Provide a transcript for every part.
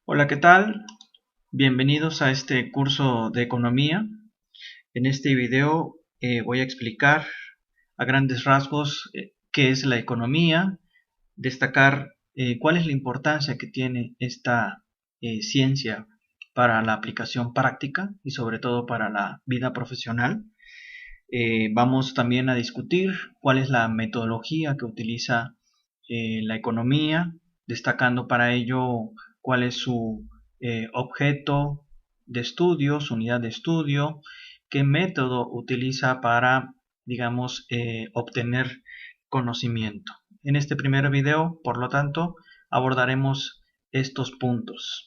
Hola, ¿qué tal? Bienvenidos a este curso de economía. En este video voy a explicar a grandes rasgos qué es la economía, destacar cuál es la importancia que tiene esta ciencia para la aplicación práctica y sobre todo para la vida profesional. Vamos también a discutir cuál es la metodología que utiliza la economía, destacando para ello cuál es su objeto de estudio, su unidad de estudio, qué método utiliza para, digamos, obtener conocimiento. En este primer video, por lo tanto, abordaremos estos puntos.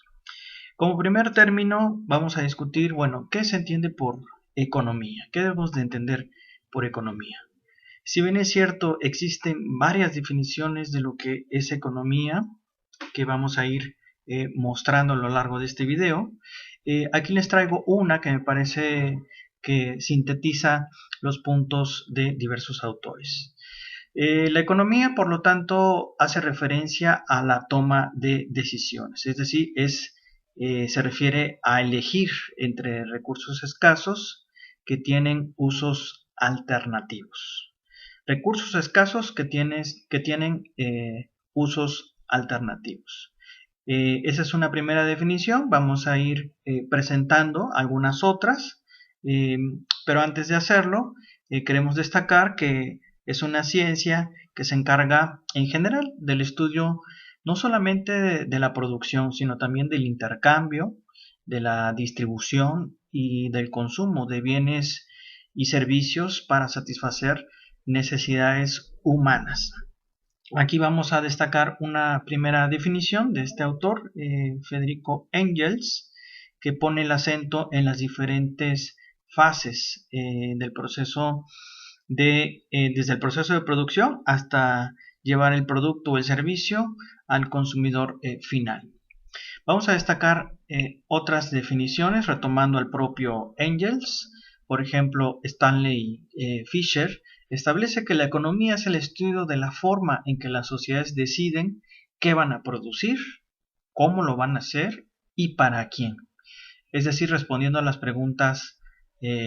Como primer término, vamos a discutir, bueno, ¿qué se entiende por economía? ¿Qué debemos de entender por economía? Si bien es cierto, existen varias definiciones de lo que es economía que vamos a ir mostrando a lo largo de este video. Aquí les traigo una que me parece que sintetiza los puntos de diversos autores. La economía, por lo tanto, hace referencia a la toma de decisiones, es decir, se refiere a elegir entre recursos escasos que tienen usos alternativos. Recursos escasos que tienen usos alternativos. Esa es una primera definición. Vamos a ir presentando algunas otras, eh, pero antes de hacerlo, queremos destacar que es una ciencia que se encarga en general del estudio no solamente de la producción, sino también del intercambio, de la distribución y del consumo de bienes y servicios para satisfacer necesidades humanas. Aquí vamos a destacar una primera definición de este autor, Federico Engels, que pone el acento en las diferentes fases del proceso desde el proceso de producción hasta llevar el producto o el servicio al consumidor final. Vamos a destacar otras definiciones retomando al propio Engels. Por ejemplo, Stanley Fischer establece que la economía es el estudio de la forma en que las sociedades deciden qué van a producir, cómo lo van a hacer y para quién. Es decir, respondiendo a las preguntas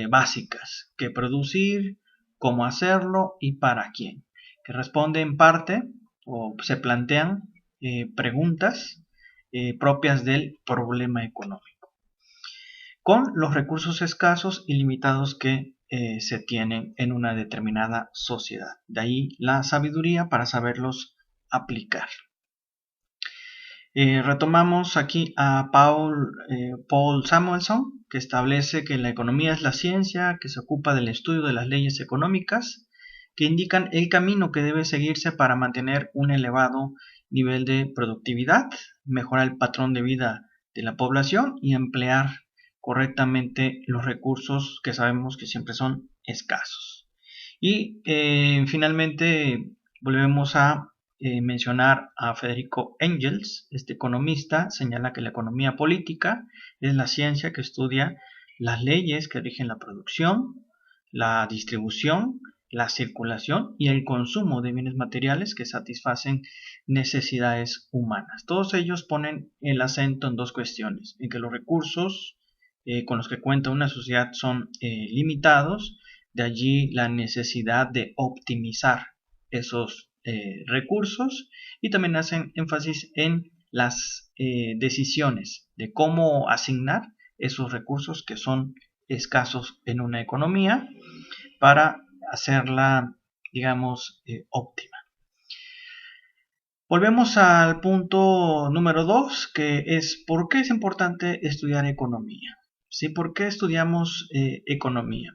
básicas: qué producir, cómo hacerlo y para quién. Que responde en parte o se plantean preguntas propias del problema económico, con los recursos escasos y limitados que se tienen en una determinada sociedad. De ahí la sabiduría para saberlos aplicar. Retomamos aquí a Paul Samuelson, que establece que la economía es la ciencia que se ocupa del estudio de las leyes económicas que indican el camino que debe seguirse para mantener un elevado nivel de productividad, mejorar el patrón de vida de la población y emplear correctamente los recursos que sabemos que siempre son escasos. Y finalmente volvemos a mencionar a Federico Engels. Este economista señala que la economía política es la ciencia que estudia las leyes que rigen la producción, la distribución, la circulación y el consumo de bienes materiales que satisfacen necesidades humanas. Todos ellos ponen el acento en dos cuestiones: en que los recursos con los que cuenta una sociedad son limitados, de allí la necesidad de optimizar esos recursos, y también hacen énfasis en las decisiones de cómo asignar esos recursos que son escasos en una economía para hacerla, digamos, óptima. Volvemos al punto número 2, que es ¿por qué es importante estudiar economía? ¿Sí? ¿Por qué estudiamos economía?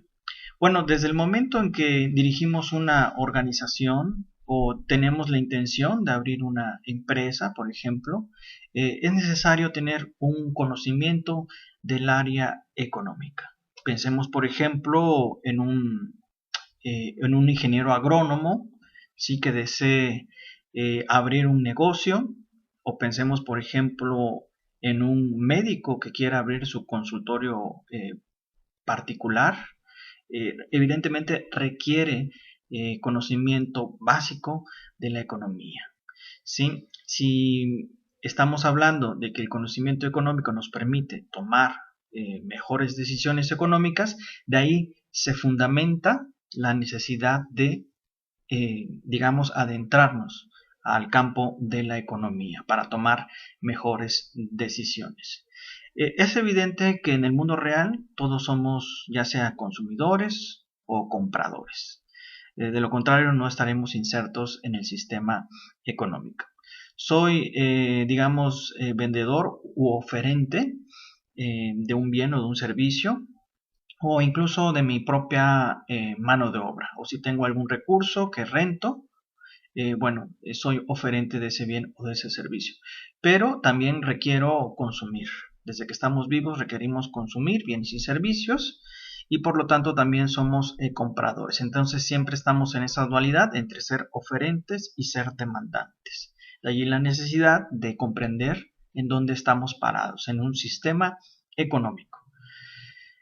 Bueno, desde el momento en que dirigimos una organización o tenemos la intención de abrir una empresa, por ejemplo, es necesario tener un conocimiento del área económica. Pensemos, por ejemplo, en un ingeniero agrónomo, sí, que desee abrir un negocio, o pensemos, por ejemplo, en un médico que quiera abrir su consultorio particular. Evidentemente requiere conocimiento básico de la economía, ¿sí? Si estamos hablando de que el conocimiento económico nos permite tomar mejores decisiones económicas, de ahí se fundamenta la necesidad de, digamos, adentrarnos al campo de la economía para tomar mejores decisiones. Es evidente que en el mundo real todos somos ya sea consumidores o compradores. De lo contrario, no estaremos insertos en el sistema económico. Soy, digamos, vendedor u oferente de un bien o de un servicio, o incluso de mi propia mano de obra. O si tengo algún recurso que rento, bueno, soy oferente de ese bien o de ese servicio. Pero también requiero consumir. Desde que estamos vivos requerimos consumir bienes y servicios, y por lo tanto también somos compradores. Entonces siempre estamos en esa dualidad entre ser oferentes y ser demandantes. De allí la necesidad de comprender en dónde estamos parados en un sistema económico.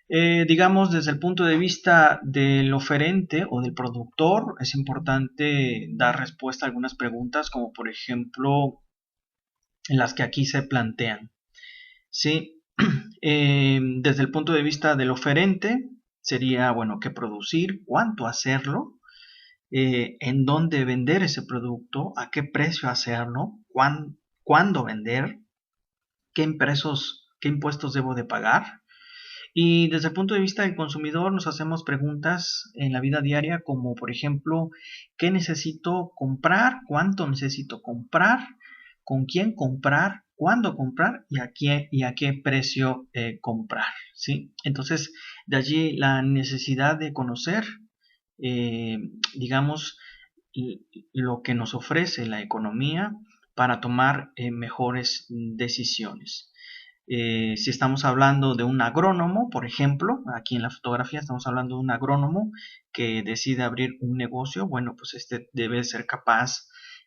Digamos, desde el punto de vista del oferente o del productor, es importante dar respuesta a algunas preguntas, como por ejemplo las que aquí se plantean. ¿Sí? Desde el punto de vista del oferente, sería, bueno, qué producir, cuánto hacerlo, en dónde vender ese producto, a qué precio hacerlo, cuándo vender, qué impuestos debo de pagar. Y desde el punto de vista del consumidor nos hacemos preguntas en la vida diaria como por ejemplo, ¿qué necesito comprar? ¿Cuánto necesito comprar? ¿Con quién comprar? ¿Cuándo comprar? Y a qué precio comprar? ¿Sí? Entonces, de allí la necesidad de conocer, eh, digamos, lo que nos ofrece la economía para tomar mejores decisiones. Si estamos hablando de un agrónomo, por ejemplo, aquí en la fotografía estamos hablando de un agrónomo que decide abrir un negocio, bueno, pues este debe ser capaz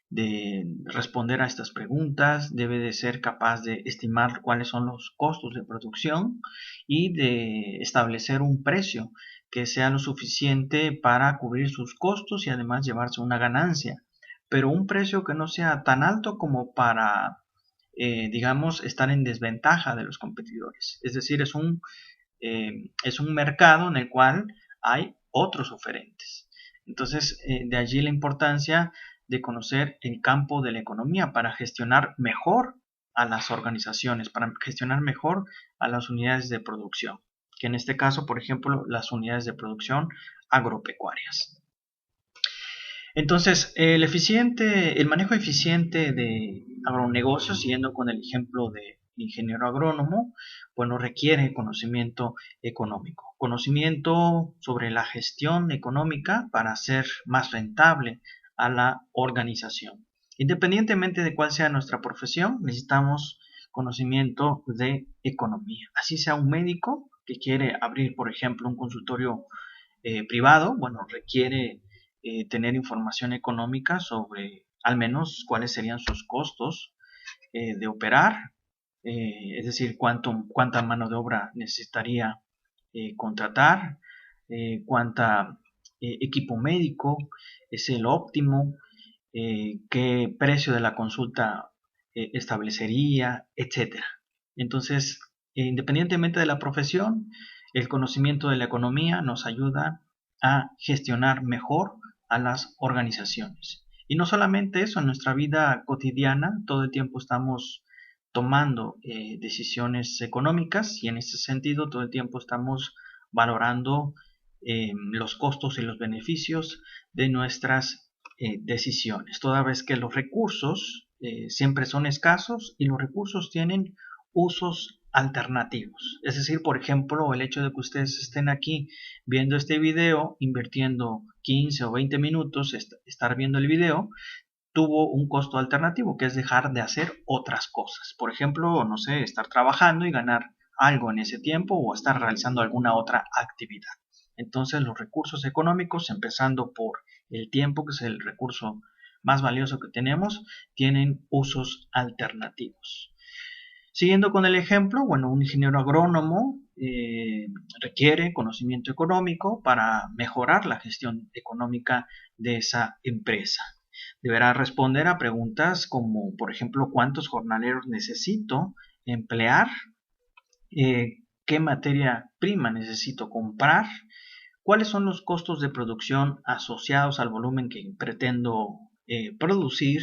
de responder a estas preguntas, debe de ser capaz de estimar cuáles son los costos de producción y de establecer un precio que sea lo suficiente para cubrir sus costos y además llevarse una ganancia, pero un precio que no sea tan alto como para digamos, estar en desventaja de los competidores. Es decir, es un mercado en el cual hay otros oferentes. Entonces, de allí la importancia de conocer el campo de la economía para gestionar mejor a las organizaciones, para gestionar mejor a las unidades de producción, que en este caso, por ejemplo, las unidades de producción agropecuarias. Entonces, el manejo eficiente de agronegocios, siguiendo con el ejemplo de ingeniero agrónomo, bueno, requiere conocimiento económico, conocimiento sobre la gestión económica para hacer más rentable a la organización. Independientemente de cuál sea nuestra profesión, necesitamos conocimiento de economía. Así sea un médico que quiere abrir, por ejemplo, un consultorio privado, bueno, requiere tener información económica sobre al menos cuáles serían sus costos de operar, es decir, cuánta mano de obra necesitaría contratar, cuánta equipo médico es el óptimo, qué precio de la consulta establecería, etcétera. Entonces, independientemente de la profesión, el conocimiento de la economía nos ayuda a gestionar mejor a las organizaciones. Y no solamente eso, en nuestra vida cotidiana todo el tiempo estamos tomando decisiones económicas y en ese sentido todo el tiempo estamos valorando los costos y los beneficios de nuestras decisiones, toda vez que los recursos siempre son escasos y los recursos tienen usos alternativos. Es decir, por ejemplo, el hecho de que ustedes estén aquí viendo este video, invirtiendo 15 o 20 minutos, estar viendo el video, tuvo un costo alternativo, que es dejar de hacer otras cosas. Por ejemplo, no sé, estar trabajando y ganar algo en ese tiempo o estar realizando alguna otra actividad. Entonces, los recursos económicos, empezando por el tiempo, que es el recurso más valioso que tenemos, tienen usos alternativos. Siguiendo con el ejemplo, bueno, un ingeniero agrónomo requiere conocimiento económico para mejorar la gestión económica de esa empresa. Deberá responder a preguntas como, por ejemplo, ¿cuántos jornaleros necesito emplear? ¿Qué materia prima necesito comprar? ¿Cuáles son los costos de producción asociados al volumen que pretendo producir?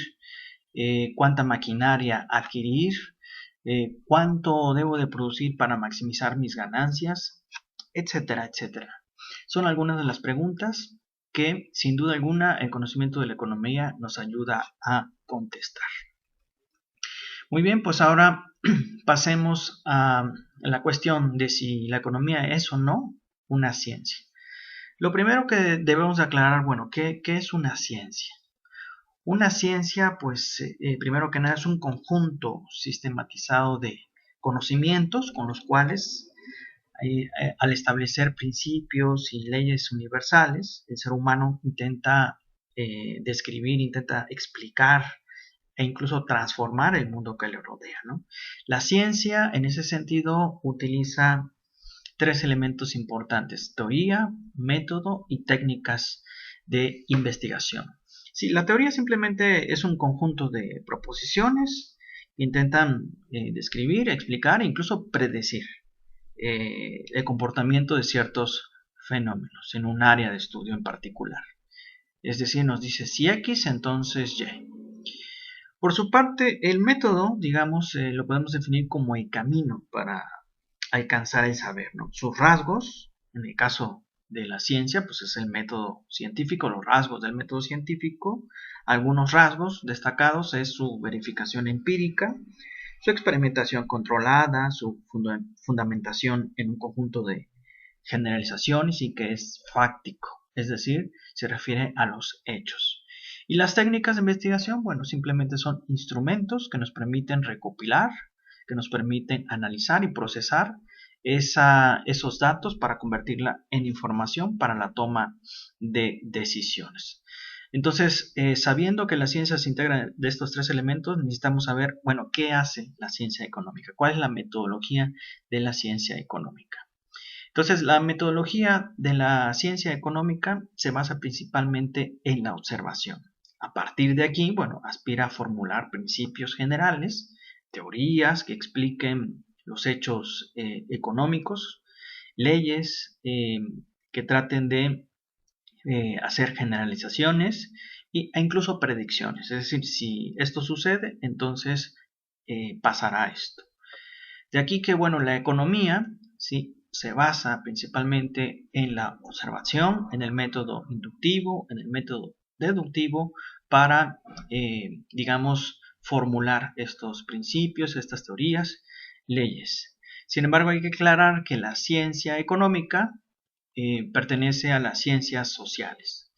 ¿Cuánta maquinaria adquirir? ¿Cuánto debo de producir para maximizar mis ganancias? Etcétera, etcétera. Son algunas de las preguntas que, sin duda alguna, el conocimiento de la economía nos ayuda a contestar. Muy bien, pues ahora pasemos a la cuestión de si la economía es o no una ciencia. Lo primero que debemos aclarar, bueno, ¿qué es una ciencia? Una ciencia, pues, primero que nada es un conjunto sistematizado de conocimientos con los cuales, al establecer principios y leyes universales, el ser humano intenta describir, intenta explicar e incluso transformar el mundo que le rodea, ¿no? La ciencia, en ese sentido, utiliza tres elementos importantes: teoría, método y técnicas de investigación. Sí, la teoría simplemente es un conjunto de proposiciones que intentan describir, explicar e incluso predecir el comportamiento de ciertos fenómenos en un área de estudio en particular. Es decir, nos dice si X, entonces Y. Por su parte, el método, digamos, lo podemos definir como el camino para alcanzar el saber, ¿no? Sus rasgos, en el caso de la ciencia, pues es el método científico, los rasgos del método científico. Algunos rasgos destacados es su verificación empírica, su experimentación controlada, su fundamentación en un conjunto de generalizaciones y que es fáctico, es decir, se refiere a los hechos. Y las técnicas de investigación, bueno, simplemente son instrumentos que nos permiten recopilar, que nos permiten analizar y procesar esos datos para convertirla en información para la toma de decisiones. Entonces, sabiendo que la ciencia se integra de estos tres elementos, necesitamos saber, bueno, ¿qué hace la ciencia económica? ¿Cuál es la metodología de la ciencia económica? Entonces, la metodología de la ciencia económica se basa principalmente en la observación. A partir de aquí, bueno, aspira a formular principios generales, teorías que expliquen los hechos económicos, leyes que traten de hacer generalizaciones e incluso predicciones. Es decir, si esto sucede, entonces pasará esto. De aquí que, bueno, la economía, ¿sí?, se basa principalmente en la observación, en el método inductivo, en el método deductivo, para, digamos, formular estos principios, estas teorías, leyes. Sin embargo, hay que aclarar que la ciencia económica pertenece a las ciencias sociales.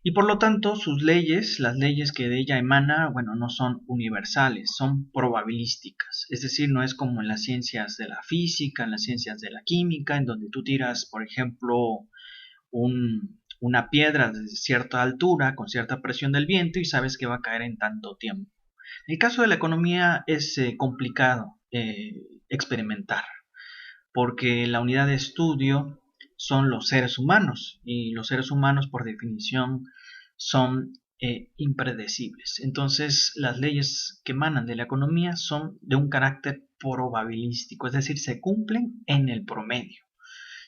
Y por lo tanto, sus leyes, las leyes que de ella emana, bueno, no son universales, son probabilísticas. Es decir, no es como en las ciencias de la física, en las ciencias de la química, en donde tú tiras, por ejemplo, una piedra de cierta altura con cierta presión del viento y sabes que va a caer en tanto tiempo. En el caso de la economía es complicado experimentar, porque la unidad de estudio son los seres humanos y los seres humanos por definición son impredecibles. Entonces las leyes que emanan de la economía son de un carácter probabilístico, es decir, se cumplen en el promedio.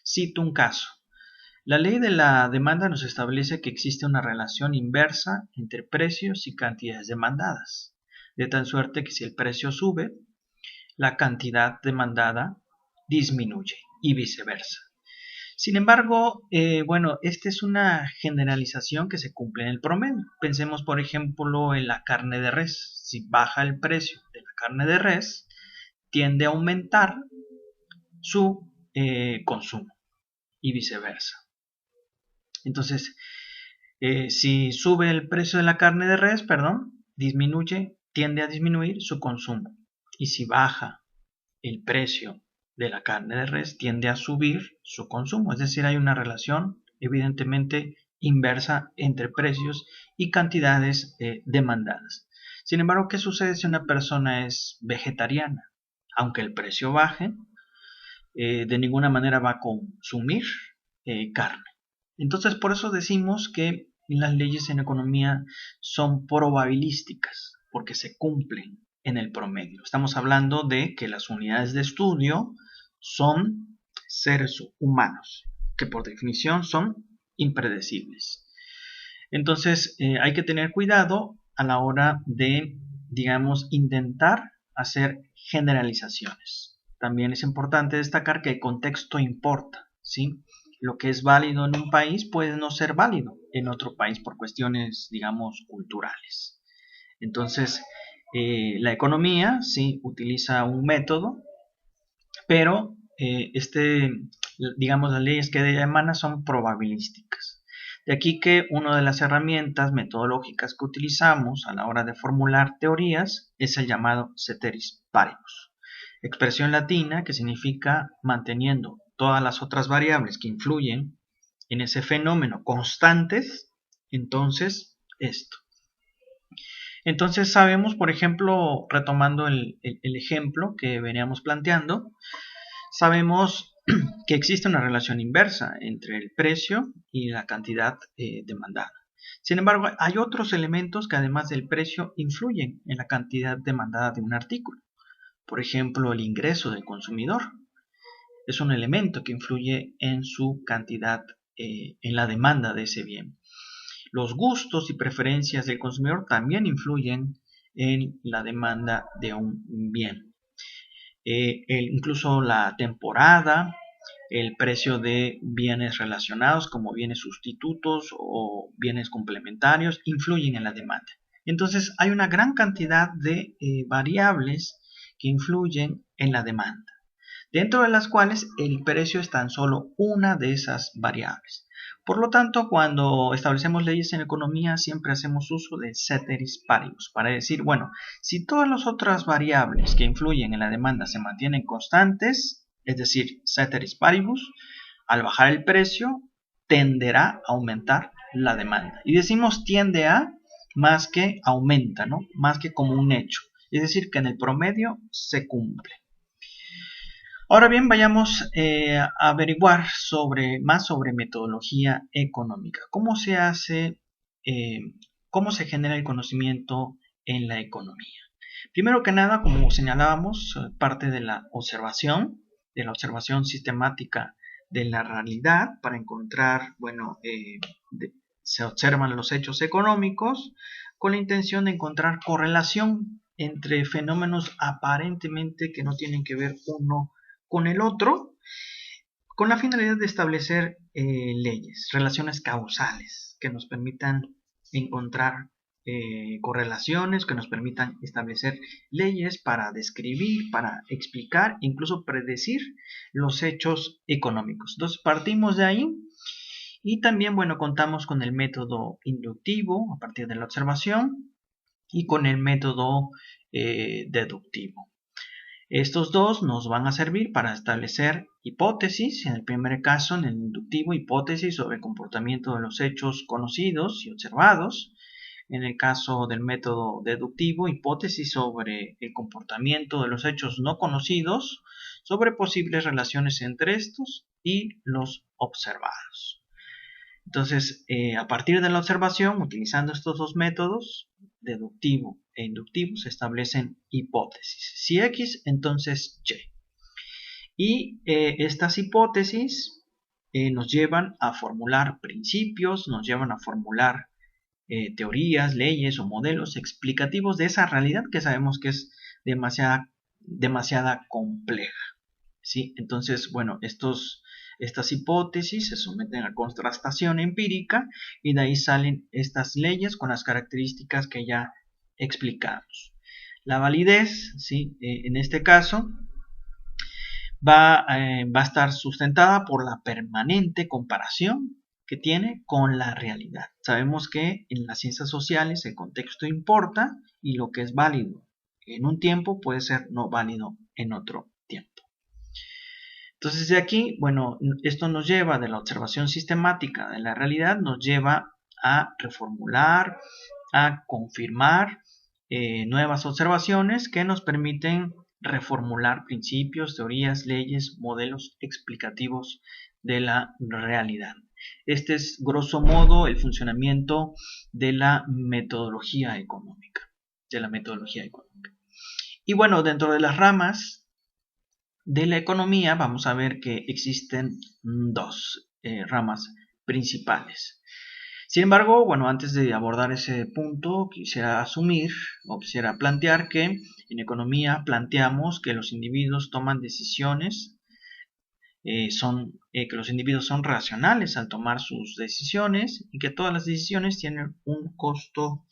Cito un caso. La ley de la demanda nos establece que existe una relación inversa entre precios y cantidades demandadas, de tal suerte que si el precio sube, la cantidad demandada disminuye y viceversa. Sin embargo, bueno, esta es una generalización que se cumple en el promedio. Pensemos, por ejemplo, en la carne de res. Si baja el precio de la carne de res, tiende a aumentar su consumo y viceversa. Entonces, si sube el precio de la carne de res, tiende a disminuir su consumo. Y si baja el precio de la carne de res, tiende a subir su consumo. Es decir, hay una relación evidentemente inversa entre precios y cantidades demandadas. Sin embargo, ¿qué sucede si una persona es vegetariana? Aunque el precio baje, de ninguna manera va a consumir carne. Entonces, por eso decimos que las leyes en economía son probabilísticas porque se cumplen en el promedio. Estamos hablando de que las unidades de estudio son seres humanos, que por definición son impredecibles. Entonces hay que tener cuidado a la hora de, digamos, intentar hacer generalizaciones. También es importante destacar que el contexto importa, ¿sí? Lo que es válido en un país puede no ser válido en otro país por cuestiones, digamos, culturales. Entonces, la economía, sí, utiliza un método, pero digamos, las leyes que de ella emanan son probabilísticas. De aquí que una de las herramientas metodológicas que utilizamos a la hora de formular teorías es el llamado ceteris paribus, expresión latina que significa manteniendo todas las otras variables que influyen en ese fenómeno constantes, entonces esto. Entonces sabemos, por ejemplo, retomando el ejemplo que veníamos planteando, sabemos que existe una relación inversa entre el precio y la cantidad demandada. Sin embargo, hay otros elementos que además del precio influyen en la cantidad demandada de un artículo. Por ejemplo, el ingreso del consumidor es un elemento que influye en su cantidad, en la demanda de ese bien. Los gustos y preferencias del consumidor también influyen en la demanda de un bien. Incluso la temporada, el precio de bienes relacionados como bienes sustitutos o bienes complementarios influyen en la demanda. Entonces hay una gran cantidad de variables que influyen en la demanda, dentro de las cuales el precio es tan solo una de esas variables. Por lo tanto, cuando establecemos leyes en economía, siempre hacemos uso de ceteris paribus, para decir, bueno, si todas las otras variables que influyen en la demanda se mantienen constantes, es decir, ceteris paribus, al bajar el precio, tenderá a aumentar la demanda. Y decimos tiende a más que aumenta, ¿no? Más que como un hecho. Es decir, que en el promedio se cumple. Ahora bien, vayamos a averiguar más sobre metodología económica. ¿Cómo se hace, cómo se genera el conocimiento en la economía? Primero que nada, como señalábamos, parte de la observación sistemática de la realidad para encontrar, bueno, se observan los hechos económicos con la intención de encontrar correlación entre fenómenos aparentemente que no tienen que ver uno con el otro, con la finalidad de establecer leyes, relaciones causales que nos permitan encontrar correlaciones, que nos permitan establecer leyes para describir, para explicar, incluso predecir los hechos económicos. Entonces partimos de ahí y también, bueno, contamos con el método inductivo a partir de la observación y con el método deductivo. Estos dos nos van a servir para establecer hipótesis, en el primer caso, en el inductivo, hipótesis sobre el comportamiento de los hechos conocidos y observados. En el caso del método deductivo, hipótesis sobre el comportamiento de los hechos no conocidos, sobre posibles relaciones entre estos y los observados. Entonces, a partir de la observación, utilizando estos dos métodos, deductivo e inductivo, se establecen hipótesis. Si X, entonces Y. Y estas hipótesis nos llevan a formular principios, nos llevan a formular teorías, leyes o modelos explicativos de esa realidad que sabemos que es demasiada compleja, ¿sí? Entonces, bueno, estas hipótesis se someten a contrastación empírica y de ahí salen estas leyes con las características que ya explicamos. La validez, ¿sí? En este caso, va a estar sustentada por la permanente comparación que tiene con la realidad. Sabemos que en las ciencias sociales el contexto importa y lo que es válido en un tiempo puede ser no válido en otro tiempo. Entonces de aquí, bueno, esto nos lleva de la observación sistemática de la realidad, nos lleva a reformular, a confirmar nuevas observaciones que nos permiten reformular principios, teorías, leyes, modelos explicativos de la realidad. Este es, grosso modo, el funcionamiento de la metodología económica. Y bueno, dentro de las ramas de la economía vamos a ver que existen dos ramas principales. Sin embargo, bueno, antes de abordar ese punto, quisiera asumir o quisiera plantear que en economía planteamos que los individuos toman decisiones, que los individuos son racionales al tomar sus decisiones y que todas las decisiones tienen un costo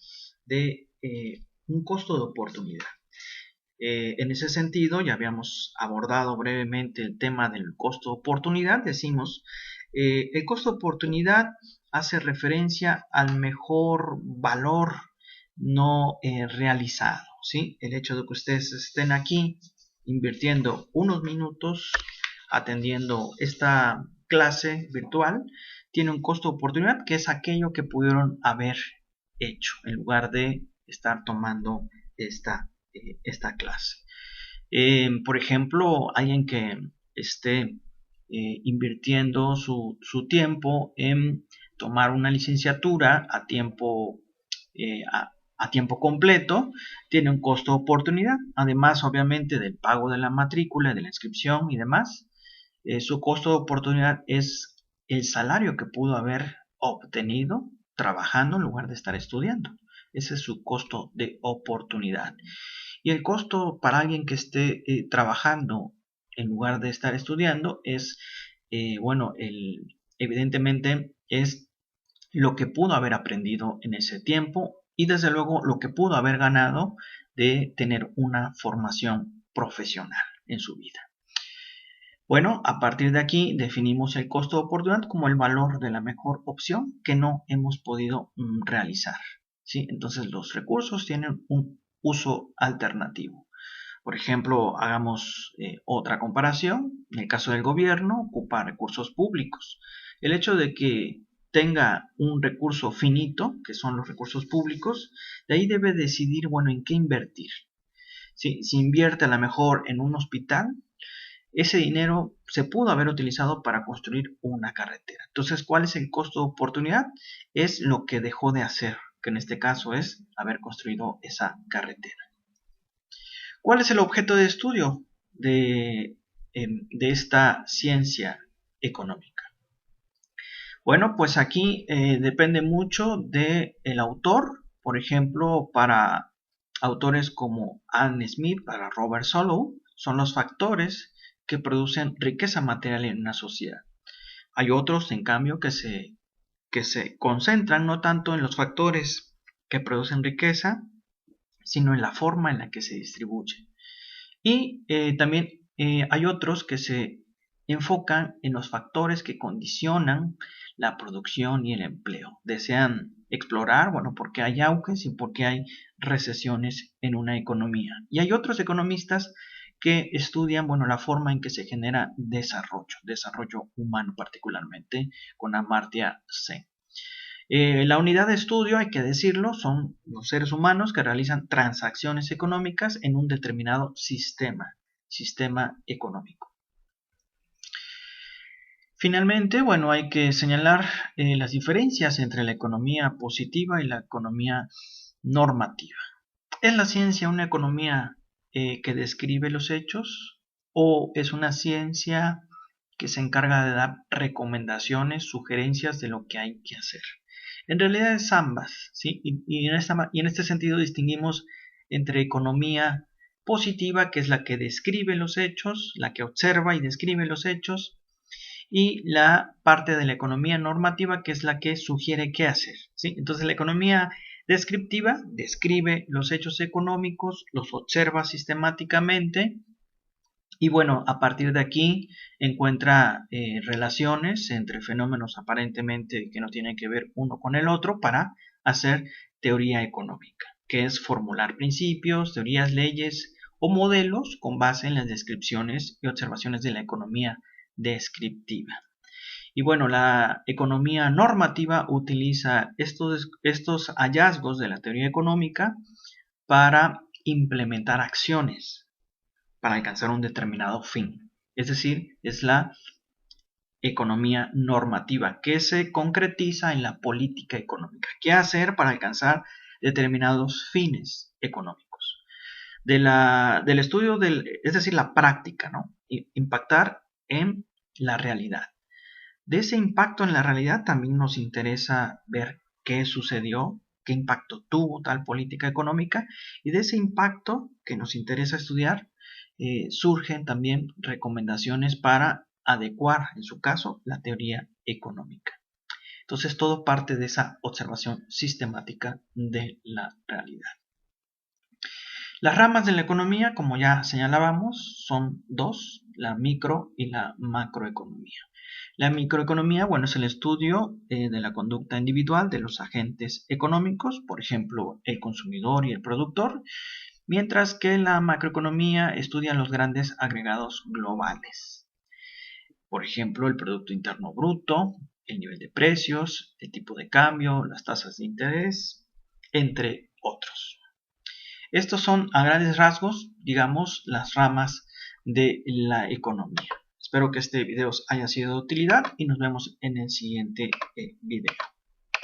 de oportunidad. En ese sentido, ya habíamos abordado brevemente el tema del costo de oportunidad. Decimos, el costo de oportunidad hace referencia al mejor valor no realizado, ¿sí? El hecho de que ustedes estén aquí invirtiendo unos minutos atendiendo esta clase virtual tiene un costo de oportunidad, que es aquello que pudieron haber hecho en lugar de estar tomando esta clase. Por ejemplo, alguien que esté invirtiendo su tiempo en tomar una licenciatura a tiempo completo, tiene un costo de oportunidad, además obviamente del pago de la matrícula, de la inscripción y demás. Su costo de oportunidad es el salario que pudo haber obtenido trabajando en lugar de estar estudiando. Ese es su costo de oportunidad. Y el costo para alguien que esté trabajando en lugar de estar estudiando es, evidentemente es lo que pudo haber aprendido en ese tiempo y desde luego lo que pudo haber ganado de tener una formación profesional en su vida. Bueno, a partir de aquí definimos el costo de oportunidad como el valor de la mejor opción que no hemos podido realizar, ¿sí? Entonces los recursos tienen un uso alternativo. Por ejemplo, hagamos otra comparación. En el caso del gobierno, ocupa recursos públicos. El hecho de que tenga un recurso finito, que son los recursos públicos, de ahí debe decidir, bueno, en qué invertir. Si invierte a lo mejor en un hospital, ese dinero se pudo haber utilizado para construir una carretera. Entonces, ¿cuál es el costo de oportunidad? Es lo que dejó de hacer, que en este caso es haber construido esa carretera. ¿Cuál es el objeto de estudio de esta ciencia económica? Bueno, pues aquí depende mucho del autor. Por ejemplo, para autores como Adam Smith, para Robert Solow, son los factores que producen riqueza material en una sociedad. Hay otros, en cambio, que se concentran no tanto en los factores que producen riqueza, sino en la forma en la que se distribuye. Y también hay otros que se enfocan en los factores que condicionan la producción y el empleo. Desean explorar, bueno, por qué hay auges y por qué hay recesiones en una economía. Y hay otros economistas que estudian, bueno, la forma en que se genera desarrollo humano particularmente, con Amartya Sen. La unidad de estudio, hay que decirlo, son los seres humanos que realizan transacciones económicas en un determinado sistema económico. Finalmente, bueno, hay que señalar las diferencias entre la economía positiva y la economía normativa. ¿Es la ciencia una economía que describe los hechos o es una ciencia que se encarga de dar recomendaciones, sugerencias de lo que hay que hacer? En realidad es ambas, ¿sí? Y en este sentido distinguimos entre economía positiva, que es la que describe los hechos, la que observa y describe los hechos, y la parte de la economía normativa, que es la que sugiere qué hacer, ¿sí? Entonces la economía descriptiva describe los hechos económicos, los observa sistemáticamente y bueno, a partir de aquí encuentra relaciones entre fenómenos aparentemente que no tienen que ver uno con el otro para hacer teoría económica, que es formular principios, teorías, leyes o modelos con base en las descripciones y observaciones de la economía descriptiva. Y bueno, la economía normativa utiliza estos hallazgos de la teoría económica para implementar acciones para alcanzar un determinado fin. Es decir, es la economía normativa, que se concretiza en la política económica. ¿Qué hacer para alcanzar determinados fines económicos? Del estudio, es decir, la práctica, ¿no? Impactar en la realidad. De ese impacto en la realidad también nos interesa ver qué sucedió, qué impacto tuvo tal política económica, y de ese impacto que nos interesa estudiar, surgen también recomendaciones para adecuar, en su caso, la teoría económica. Entonces, todo parte de esa observación sistemática de la realidad. Las ramas de la economía, como ya señalábamos, son dos, la micro y la macroeconomía. La microeconomía, bueno, es el estudio de la conducta individual de los agentes económicos, por ejemplo, el consumidor y el productor, mientras que la macroeconomía estudia los grandes agregados globales. Por ejemplo, el Producto Interno Bruto, el nivel de precios, el tipo de cambio, las tasas de interés, entre otros. Estos son, a grandes rasgos, digamos, las ramas de la economía. Espero que este video haya sido de utilidad y nos vemos en el siguiente video.